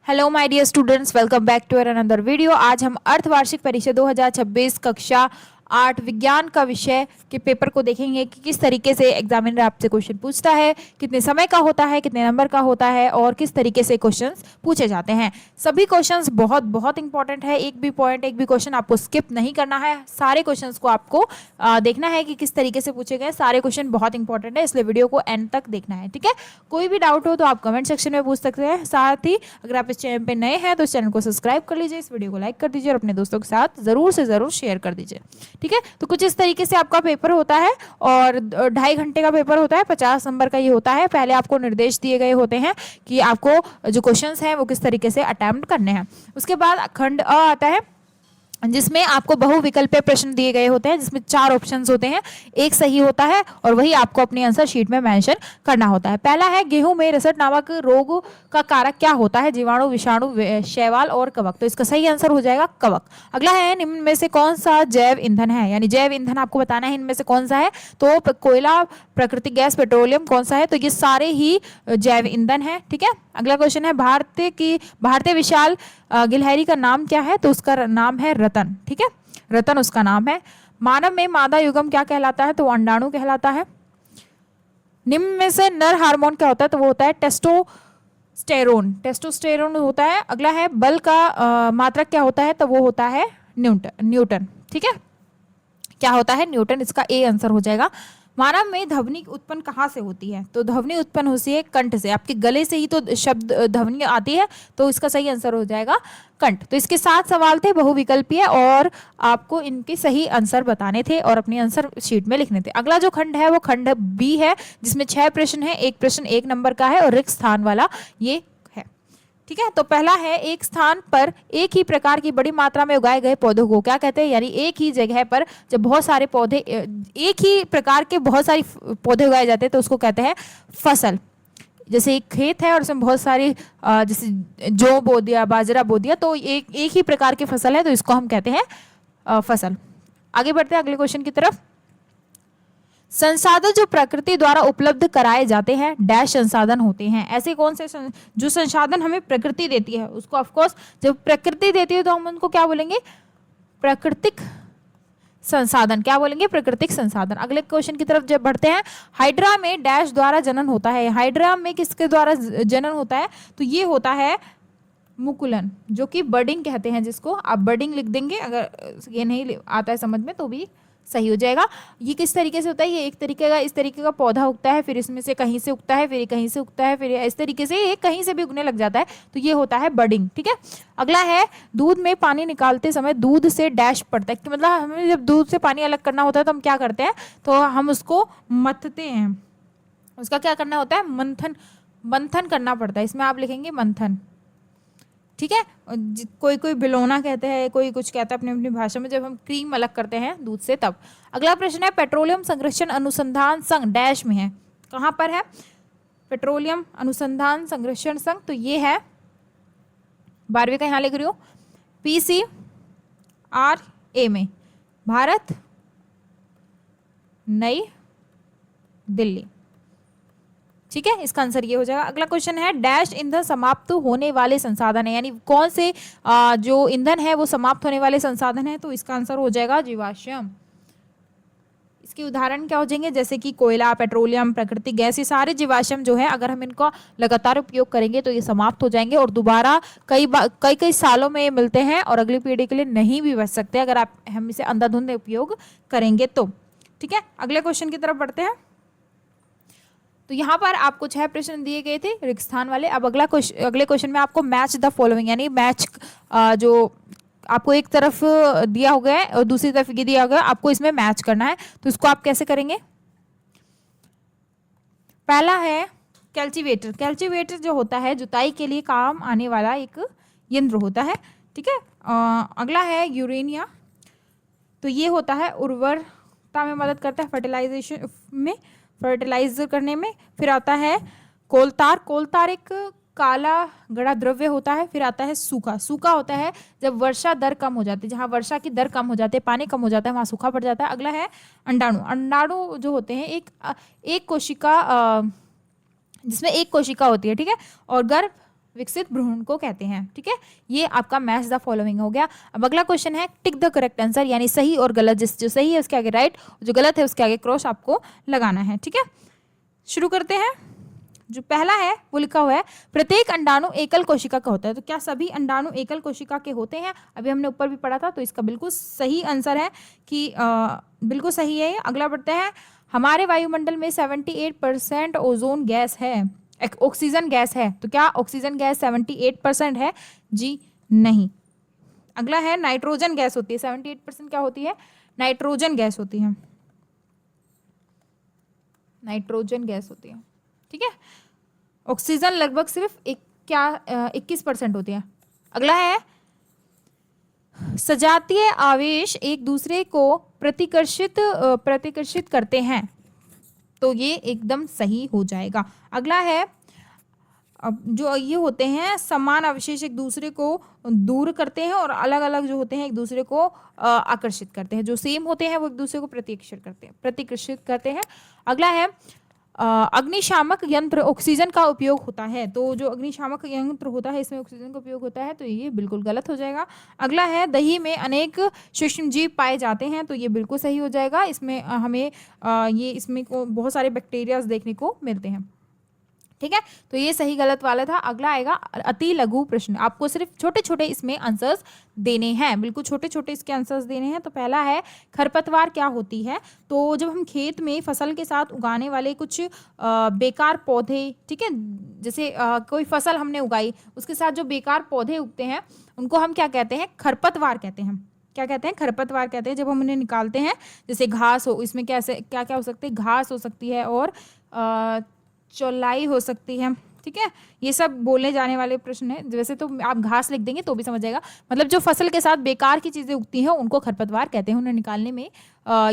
Hello my dear students, welcome back to another video. आज हम अर्धवार्षिक परीक्षा 2026 कक्षा 8 विज्ञान का विषय के पेपर को देखेंगे कि किस तरीके से एग्जामिनर आपसे क्वेश्चन पूछता है, कितने समय का होता है, कितने नंबर का होता है और किस तरीके से क्वेश्चंस पूछे जाते हैं। सभी क्वेश्चंस बहुत बहुत इंपॉर्टेंट है। एक भी पॉइंट, एक भी क्वेश्चन आपको स्किप नहीं करना है। सारे क्वेश्चंस को आपको देखना है कि किस तरीके से पूछे गए। सारे क्वेश्चन बहुत इंपॉर्टेंट है, इसलिए वीडियो को एंड तक देखना है। ठीक है, कोई भी डाउट हो तो आप कमेंट सेक्शन में पूछ सकते हैं। साथ ही अगर आप इस चैनल पे नए हैं तो इस चैनल को सब्सक्राइब कर लीजिए, इस वीडियो को लाइक कर दीजिए और अपने दोस्तों के साथ जरूर से जरूर शेयर कर दीजिए। ठीक है, तो कुछ इस तरीके से आपका पेपर होता है और 2.5 घंटे का पेपर होता है। 50 नंबर का ये होता है। पहले आपको निर्देश दिए गए होते हैं कि आपको जो क्वेश्चंस हैं वो किस तरीके से अटेम्प्ट करने हैं। उसके बाद खंड अ आता है जिसमें आपको बहुविकल्पीय प्रश्न दिए गए होते हैं, जिसमें 4 ऑप्शंस होते हैं, एक सही होता है और वही आपको अपनी आंसर शीट में मेंशन करना होता है। पहला है गेहूं में रसट नामक रोग का कारक क्या होता है? जीवाणु, विषाणु, शैवाल और कवक। तो इसका सही आंसर हो जाएगा कवक। अगला है निम्न में से कौन सा जैव ईंधन है, यानी जैव ईंधन आपको बताना है इनमें से कौन सा है। तो कोयला, प्राकृतिक गैस, पेट्रोलियम कौन सा है? तो ये सारे ही जैव ईंधन है। ठीक है, अगला क्वेश्चन है भारतीय विशाल गिलहरी का नाम क्या है? तो उसका नाम है रतन। ठीक है, रतन उसका नाम है। मानव में मादा युग्म क्या कहलाता है? तो अंडाणु कहलाता है। निम्न में से नर हार्मोन क्या होता है? तो वो होता है टेस्टोस्टेरोन। टेस्टोस्टेरोन होता है। अगला है बल का मात्रक क्या होता है? तो वो होता है न्यूटन। ठीक है, क्या होता है? न्यूटन। इसका ए आंसर हो जाएगा। मानव में ध्वनि उत्पन्न कहाँ से होती है? तो ध्वनि उत्पन्न होती है कंठ से। आपके गले से ही तो शब्द ध्वनि आती है, तो इसका सही आंसर हो जाएगा कंठ। तो इसके 7 सवाल थे बहुविकल्पीय और आपको इनके सही आंसर बताने थे और अपनी आंसर शीट में लिखने थे। अगला जो खंड है वो खंड बी है, जिसमें 6 प्रश्न है। एक प्रश्न 1 नंबर का है और रिक्त स्थान वाला ये। ठीक है, तो पहला है एक स्थान पर एक ही प्रकार की बड़ी मात्रा में उगाए गए पौधों को क्या कहते हैं? यानी एक ही जगह पर जब बहुत सारे पौधे, एक ही प्रकार के बहुत सारी पौधे उगाए जाते हैं तो उसको कहते हैं फसल। जैसे एक खेत है और उसमें बहुत सारी जैसे जौ बो दिया, बाजरा बो दिया, तो एक ही प्रकार की फसल है तो इसको हम कहते हैं फसल। आगे बढ़ते हैं अगले क्वेश्चन की तरफ। संसाधन जो प्रकृति द्वारा उपलब्ध कराए जाते हैं डैश संसाधन होते हैं। ऐसे कौन से जो संसाधन हमें प्रकृति देती है उसको ऑफकोर्स जब प्रकृति देती है तो हम उनको क्या बोलेंगे? प्राकृतिक संसाधन। क्या बोलेंगे? प्राकृतिक संसाधन। अगले क्वेश्चन की तरफ जब बढ़ते हैं, हाइड्रा में डैश द्वारा जनन होता है। हाइड्रा में किसके द्वारा जनन होता है? तो ये होता है मुकुलन, जो कि बर्डिंग कहते हैं, जिसको आप बर्डिंग लिख देंगे। अगर ये नहीं आता है समझ में तो भी सही हो जाएगा। ये किस तरीके से होता है? ये एक तरीके का, इस तरीके का पौधा उगता है, फिर इसमें से कहीं से उगता है, फिर कहीं से उगता है, फिर इस तरीके से ये कहीं से भी उगने लग जाता है, तो ये होता है बडिंग। ठीक है, अगला है दूध में पानी निकालते समय दूध से डैश पड़ता है, कि मतलब हमें जब दूध से पानी अलग करना होता है तो हम क्या करते हैं? तो हम उसको मथते हैं। उसका क्या करना होता है? मंथन करना पड़ता है। इसमें आप लिखेंगे मंथन। ठीक है, कोई कोई बिलोना कहते हैं, कोई कुछ कहता है अपनी अपनी भाषा में, जब हम क्रीम अलग करते हैं दूध से तब। अगला प्रश्न है पेट्रोलियम संरक्षण अनुसंधान संघ डैश में है। कहाँ पर है पेट्रोलियम अनुसंधान संरक्षण संघ? तो ये है 12वीं का, यहाँ लिख रही हूँ PCRA में, भारत, नई दिल्ली। ठीक है, इसका आंसर ये हो जाएगा। अगला क्वेश्चन है डैश ईंधन समाप्त होने वाले संसाधन है, यानी कौन से जो ईंधन है वो समाप्त होने वाले संसाधन है? तो इसका आंसर हो जाएगा जीवाश्म। इसके उदाहरण क्या हो जाएंगे? जैसे कि कोयला, पेट्रोलियम, प्राकृतिक गैस, ये सारे जीवाश्म जो है अगर हम इनका लगातार उपयोग करेंगे तो ये समाप्त हो जाएंगे और दोबारा कई सालों में ये मिलते हैं और अगली पीढ़ी के लिए नहीं भी बच सकते अगर हम इसे अंधाधुंध उपयोग करेंगे तो। ठीक है, अगले क्वेश्चन की तरफ बढ़ते हैं। तो यहाँ पर आपको 6 प्रश्न दिए गए थे रिक्त स्थान वाले। अब अगले क्वेश्चन में आपको मैच द फॉलोइंग, यानी मैच जो आपको एक तरफ दिया हो गया और दूसरी तरफ ये दिया गया, आपको इसमें मैच करना है। तो इसको आप कैसे करेंगे? पहला है कल्टीवेटर। कल्टीवेटर जो होता है जुताई के लिए काम आने वाला एक यंत्र होता है। ठीक है, अगला है यूरेनिया। तो ये होता है उर्वरता में मदद करता है, फर्टिलाइजर करने में। फिर आता है कोलतार। कोलतार एक काला गड़ा द्रव्य होता है। फिर आता है सूखा। सूखा होता है जब वर्षा दर कम हो जाती है, जहाँ वर्षा की दर कम हो जाती है, पानी कम हो जाता है, वहाँ सूखा पड़ जाता है। अगला है अंडाणु। अंडाणु जो होते हैं एक कोशिका, जिसमें एक कोशिका होती है। ठीक है, और गर्भ विकसित भ्रूण को कहते हैं। ठीक है, ये आपका मैच द फॉलोइंग हो गया। अब अगला क्वेश्चन है टिक द करेक्ट आंसर, यानी सही और गलत, जो सही है उसके आगे राइट, जो गलत है उसके आगे क्रॉस आपको लगाना है। ठीक है, शुरू करते हैं। जो पहला है वो लिखा हुआ है प्रत्येक अंडाणु एकल कोशिका का होता है। तो क्या सभी अंडाणु एकल कोशिका के होते हैं? अभी हमने ऊपर भी पढ़ा था, तो इसका बिल्कुल सही आंसर है कि बिल्कुल सही है। अगला बढ़ते हैं, हमारे वायुमंडल में 78% ओजोन गैस है, ऑक्सीजन गैस है। तो क्या ऑक्सीजन गैस 78% है? जी नहीं। अगला है नाइट्रोजन गैस होती है। 78% क्या होती है? नाइट्रोजन गैस होती है, नाइट्रोजन गैस होती है। ठीक है, ऑक्सीजन लगभग सिर्फ 21% होती है। अगला है सजातीय आवेश एक दूसरे को प्रतिकर्षित करते हैं। तो ये एकदम सही हो जाएगा। अगला है अब जो ये होते हैं समान अवशेष एक दूसरे को दूर करते हैं और अलग अलग जो होते हैं एक दूसरे को आकर्षित करते हैं। जो सेम होते हैं वो एक दूसरे को प्रतिकर्षित करते हैं। अगला है अग्निशामक यंत्र ऑक्सीजन का उपयोग होता है। तो जो अग्निशामक यंत्र होता है इसमें ऑक्सीजन का उपयोग होता है, तो ये बिल्कुल गलत हो जाएगा। अगला है दही में अनेक सूक्ष्मजीव पाए जाते हैं। तो ये बिल्कुल सही हो जाएगा। इसमें हमें ये इसमें को बहुत सारे बैक्टीरियाज देखने को मिलते हैं। ठीक है, तो ये सही गलत वाला था। अगला आएगा अति लघु प्रश्न। आपको सिर्फ छोटे छोटे इसमें आंसर्स देने हैं, बिल्कुल छोटे छोटे इसके आंसर्स देने हैं। तो पहला है खरपतवार क्या होती है? तो जब हम खेत में फसल के साथ उगाने वाले कुछ बेकार पौधे, ठीक है, जैसे कोई फसल हमने उगाई उसके साथ जो बेकार पौधे उगते हैं उनको हम क्या कहते हैं? खरपतवार कहते हैं। क्या कहते हैं? खरपतवार कहते हैं। जब हम उन्हें निकालते हैं, जैसे घास हो, इसमें कैसे क्या क्या हो सकते हैं? घास हो सकती है और चौलाई हो सकती है। ठीक है, ये सब बोलने जाने वाले प्रश्न है। वैसे तो आप घास लिख देंगे तो भी समझ जाएगा। मतलब जो फसल के साथ बेकार की चीजें उगती हैं उनको खरपतवार कहते हैं। उन्हें निकालने में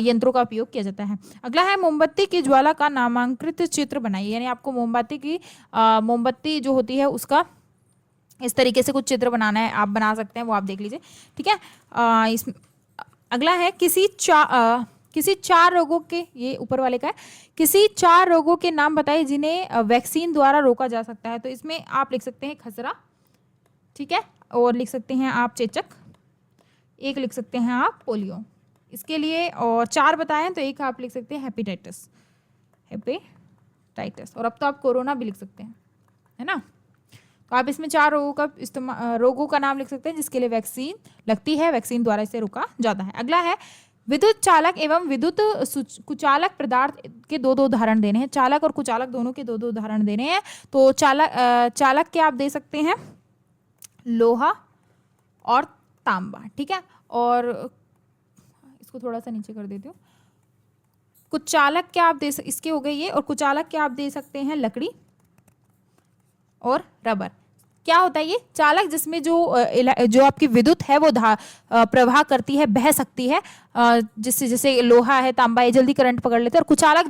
यंत्रों का उपयोग किया जाता है। अगला है मोमबत्ती की ज्वाला का नामांकित चित्र बनाइए। यानी आपको मोमबत्ती जो होती है उसका इस तरीके से कुछ चित्र बनाना है। आप बना सकते हैं, वो आप देख लीजिए। ठीक है, अगला है किसी चार रोगों के, ये ऊपर वाले का है, किसी 4 रोगों के नाम बताइए जिन्हें वैक्सीन द्वारा रोका जा सकता है। तो इसमें आप लिख सकते हैं खसरा, ठीक है, और लिख सकते हैं आप चेचक, एक लिख सकते हैं आप पोलियो। इसके लिए और 4 बताएं तो एक आप लिख सकते हैं हेपेटाइटिस, और अब तो आप कोरोना भी लिख सकते हैं, है ना। तो आप इसमें 4 रोगों का नाम लिख सकते हैं जिसके लिए वैक्सीन लगती है, वैक्सीन द्वारा इसे रोका जाता है। अगला है विद्युत चालक एवं विद्युत कुचालक पदार्थ के 2 उदाहरण देने हैं। चालक और कुचालक दोनों के 2 उदाहरण देने हैं। तो चालक के आप दे सकते हैं लोहा और तांबा। ठीक है, और इसको थोड़ा सा नीचे कर देती हूँ। कुचालक क्या आप इसके हो गए ये, और कुचालक क्या आप दे सकते हैं लकड़ी और रबर। क्या होता है ये चालक? जिसमें जो आपकी विद्युत है वो प्रवाह करती है, बह सकती है, जिससे जैसे लोहा है, तांबा, ये जल्दी करंट पकड़ लेते हैं। और कुचालक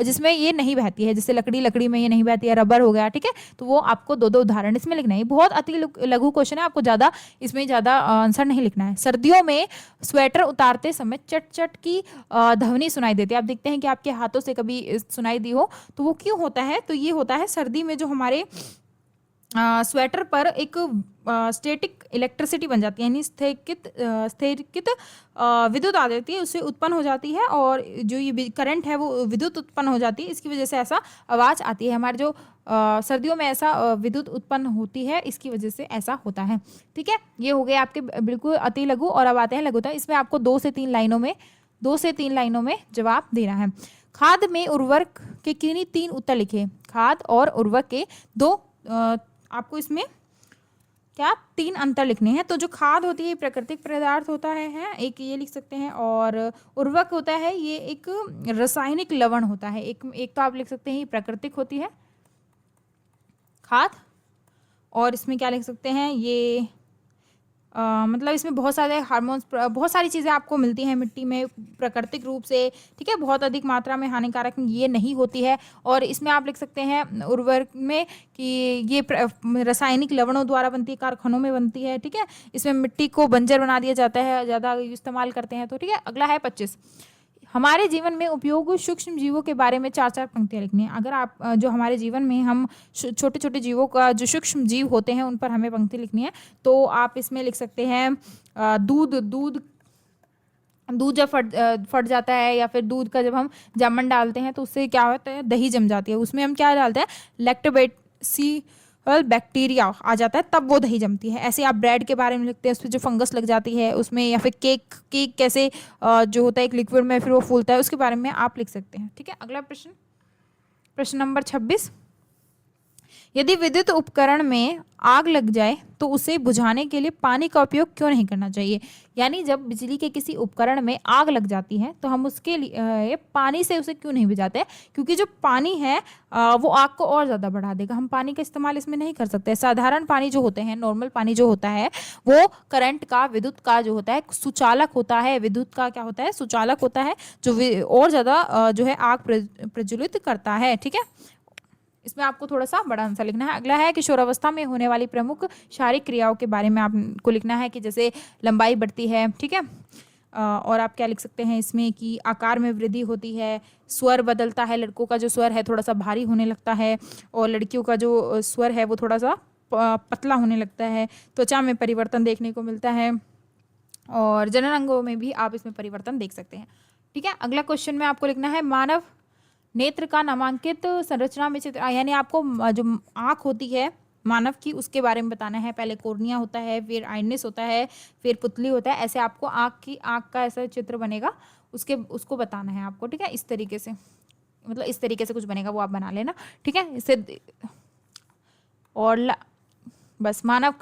जिसमें ये नहीं बहती है, जैसे लकड़ी में ये नहीं बहती है, रबर हो गया। ठीक है, तो वो आपको 2 उदाहरण इसमें लिखना है। बहुत अति लघु क्वेश्चन है, आपको इसमें ज्यादा आंसर नहीं लिखना है। सर्दियों में स्वेटर उतारते समय चट चट की ध्वनि सुनाई देती है। आप देखते हैं कि आपके हाथों से कभी सुनाई दी हो, तो वो क्यों होता है? तो ये होता है सर्दी में जो हमारे स्वेटर पर एक स्टैटिक इलेक्ट्रिसिटी बन जाती है, यानी स्थैतिक विद्युत आ जाती है, उससे उत्पन्न हो जाती है, और जो ये करंट है वो विद्युत उत्पन्न हो जाती है। इसकी वजह से ऐसा आवाज़ आती है। हमारे जो सर्दियों में ऐसा विद्युत उत्पन्न होती है, इसकी वजह से ऐसा होता है। ठीक है, ये हो गए आपके बिल्कुल अति लघु। और अब आते हैं लघुता। इसमें आपको 2 से 3 लाइनों में जवाब देना है। खाद में उर्वरक के किन्हीं 3 उत्तर लिखे। खाद और उर्वरक के 2 आपको इसमें क्या 3 अंतर लिखने हैं। तो जो खाद होती है प्राकृतिक पदार्थ होता है, एक ये लिख सकते हैं, और उर्वरक होता है ये एक रासायनिक लवण होता है। एक तो आप लिख सकते हैं ये प्राकृतिक होती है खाद, और इसमें क्या लिख सकते हैं ये मतलब इसमें बहुत सारे हार्मोन्स, बहुत सारी चीज़ें आपको मिलती हैं मिट्टी में प्राकृतिक रूप से। ठीक है, बहुत अधिक मात्रा में हानिकारक ये नहीं होती है। और इसमें आप लिख सकते हैं उर्वरक में कि ये रासायनिक लवणों द्वारा बनती है, कारखानों में बनती है। ठीक है, इसमें मिट्टी को बंजर बना दिया जाता है, ज़्यादा इस्तेमाल करते हैं। तो ठीक है, अगला है 25। हमारे जीवन में उपयोग सूक्ष्म जीवों के बारे में 4-4 पंक्तियां लिखनी है। अगर आप जो हमारे जीवन में हम छोटे छोटे जीवों का जो सूक्ष्म जीव होते हैं उन पर हमें पंक्ति लिखनी है, तो आप इसमें लिख सकते हैं दूध जब फट जाता है, या फिर दूध का जब हम जामन डालते हैं तो उससे क्या होता है, दही जम जाती है, उसमें हम क्या डालते हैं, लैक्टोबैसिलस बैक्टीरिया आ जाता है, तब वो दही जमती है। ऐसे आप ब्रेड के बारे में लिखते हैं, उसमें जो फंगस लग जाती है उसमें, या फिर केक कैसे जो होता है एक लिक्विड में फिर वो फूलता है, उसके बारे में आप लिख सकते हैं। ठीक है, अगला प्रश्न नंबर 26, यदि विद्युत उपकरण में आग लग जाए तो उसे बुझाने के लिए पानी का उपयोग क्यों नहीं करना चाहिए। यानी जब बिजली के किसी उपकरण में आग लग जाती है तो हम उसके लिए पानी से उसे क्यों नहीं बुझाते, क्योंकि जो पानी है वो आग को और ज़्यादा बढ़ा देगा। हम पानी का इस्तेमाल इसमें नहीं कर सकते। साधारण पानी जो होते हैं, नॉर्मल पानी जो होता है, वो करंट का, विद्युत का जो होता है सुचालक होता है, विद्युत का क्या होता है, सुचालक होता है, जो और ज़्यादा जो है आग प्रज्वलित करता है। ठीक है, इसमें आपको थोड़ा सा बड़ा आंसर लिखना है। अगला है किशोरावस्था में होने वाली प्रमुख शारीरिक क्रियाओं के बारे में आपको लिखना है कि जैसे लंबाई बढ़ती है। ठीक है, और आप क्या लिख सकते हैं इसमें कि आकार में वृद्धि होती है, स्वर बदलता है, लड़कों का जो स्वर है थोड़ा सा भारी होने लगता है, और लड़कियों का जो स्वर है वो थोड़ा सा पतला होने लगता है, त्वचा में परिवर्तन देखने को मिलता है, और जनन अंगों में भी आप इसमें परिवर्तन देख सकते हैं। ठीक है, अगला क्वेश्चन में आपको लिखना है मानव नेत्र का नामांकित संरचना में चित्र, यानी आपको जो आँख होती है मानव की उसके बारे में बताना है। पहले कॉर्निया होता है, फिर आइनिस होता है, फिर पुतली होता है, ऐसे आपको आँख का ऐसा चित्र बनेगा, उसको बताना है आपको। ठीक है, इस तरीके से, मतलब इस तरीके से कुछ बनेगा, वो आप बना लेना। ठीक है, इससे और बस मानव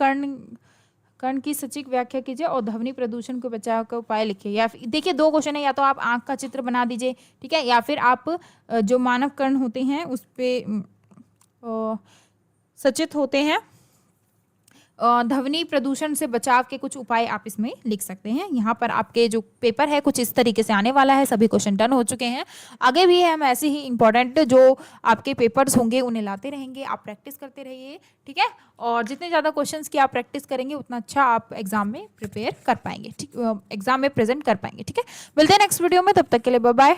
कर्ण की सटीक व्याख्या कीजिए और ध्वनि प्रदूषण को बचाव का उपाय लिखिए। या देखिए 2 क्वेश्चन है, या तो आप आंख का चित्र बना दीजिए, ठीक है, या फिर आप जो मानव कर्ण होते हैं उस पे सचेत होते हैं, ध्वनि प्रदूषण से बचाव के कुछ उपाय आप इसमें लिख सकते हैं। यहाँ पर आपके जो पेपर है कुछ इस तरीके से आने वाला है, सभी क्वेश्चन डन हो चुके हैं। आगे भी हम ऐसे ही इंपॉर्टेंट जो आपके पेपर्स होंगे उन्हें लाते रहेंगे, आप प्रैक्टिस करते रहिए। ठीक है, और जितने ज़्यादा क्वेश्चंस की आप प्रैक्टिस करेंगे उतना अच्छा आप एग्जाम में प्रिपेयर कर पाएंगे, ठीक, एग्जाम में प्रेजेंट कर पाएंगे। ठीक है, मिलते हैं नेक्स्ट वीडियो में, तब तक के लिए बाय बाय।